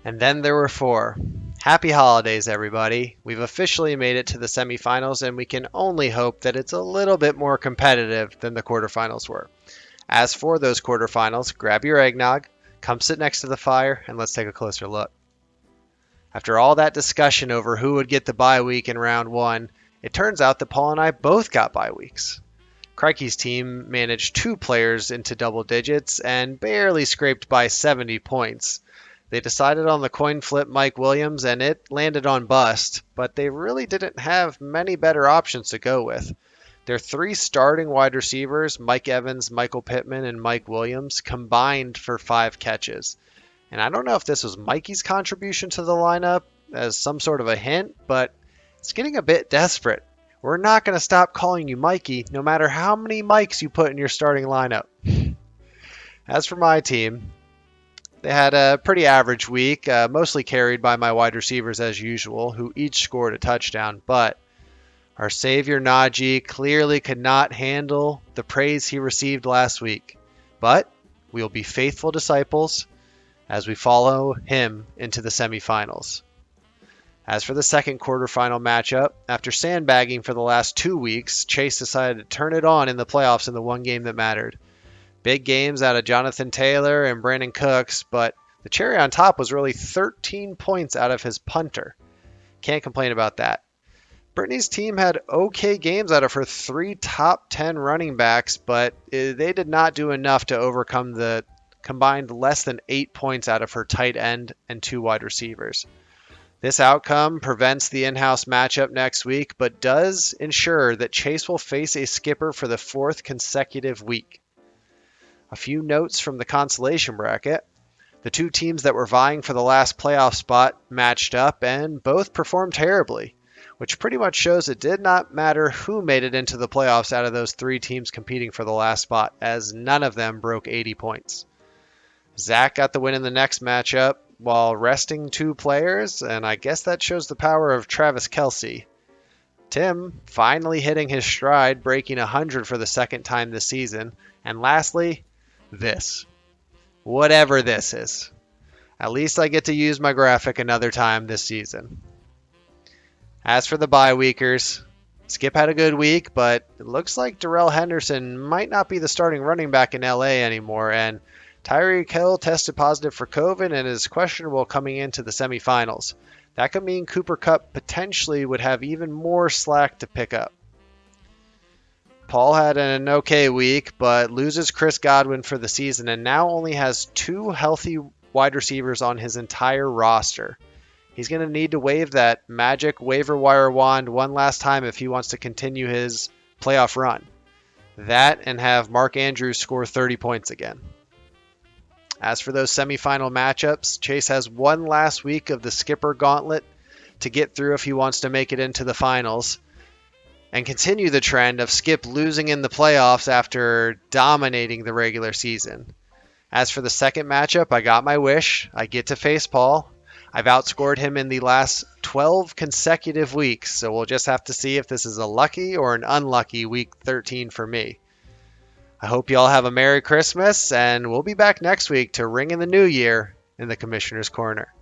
And then there were four. Happy holidays, everybody. We've officially made it to the semifinals, and we can only hope that it's a little bit more competitive than the quarterfinals were. As for those quarterfinals, grab your eggnog, come sit next to the fire, and let's take a closer look. After all that discussion over who would get the bye week in round one, it turns out that Paul and I both got bye weeks. Crikey's team managed two players into double digits and barely scraped by 70 points. They decided on the coin flip Mike Williams and it landed on bust, but they really didn't have many better options to go with. Their three starting wide receivers, Mike Evans, Michael Pittman, and Mike Williams, combined for 5 catches. And I don't know if this was Mikey's contribution to the lineup as some sort of a hint, but it's getting a bit desperate. We're not going to stop calling you Mikey, no matter how many Mikes you put in your starting lineup. As for my team, they had a pretty average week, mostly carried by my wide receivers as usual, who each scored a touchdown. But our savior Najee clearly could not handle the praise he received last week. But we'll be faithful disciples as we follow him into the semifinals. As for the second quarterfinal matchup, after sandbagging for the last 2 weeks, Chase decided to turn it on in the playoffs in the one game that mattered. Big games out of Jonathan Taylor and Brandon Cooks, but the cherry on top was really 13 points out of his punter. Can't complain about that. Brittany's team had okay games out of her 3 top 10 running backs, but they did not do enough to overcome the combined less than 8 points out of her tight end and 2 wide receivers. This outcome prevents the in-house matchup next week, but does ensure that Chase will face a skipper for the 4th consecutive week. A few notes from the consolation bracket. The 2 teams that were vying for the last playoff spot matched up and both performed terribly, which pretty much shows it did not matter who made it into the playoffs out of those 3 teams competing for the last spot, as none of them broke 80 points. Zach got the win in the next matchup while resting 2 players, and I guess that shows the power of Travis Kelce. Tim finally hitting his stride, breaking 100 for the 2nd time this season. And lastly, this. Whatever this is. At least I get to use my graphic another time this season. As for the bye weekers, Skip had a good week, but it looks like Darrell Henderson might not be the starting running back in LA anymore, and Tyreek Hill tested positive for COVID and is questionable coming into the semifinals. That could mean Cooper Kupp potentially would have even more slack to pick up. Paul had an okay week, but loses Chris Godwin for the season and now only has 2 healthy wide receivers on his entire roster. He's going to need to wave that magic waiver wire wand one last time if he wants to continue his playoff run. That and have Mark Andrews score 30 points again. As for those semifinal matchups, Chase has one last week of the skipper gauntlet to get through if he wants to make it into the finals and continue the trend of Skip losing in the playoffs after dominating the regular season. As for the second matchup, I got my wish. I get to face Paul. I've outscored him in the last 12 consecutive weeks, so we'll just have to see if this is a lucky or an unlucky week 13 for me. I hope you all have a Merry Christmas, and we'll be back next week to ring in the new year in the Commissioner's Corner.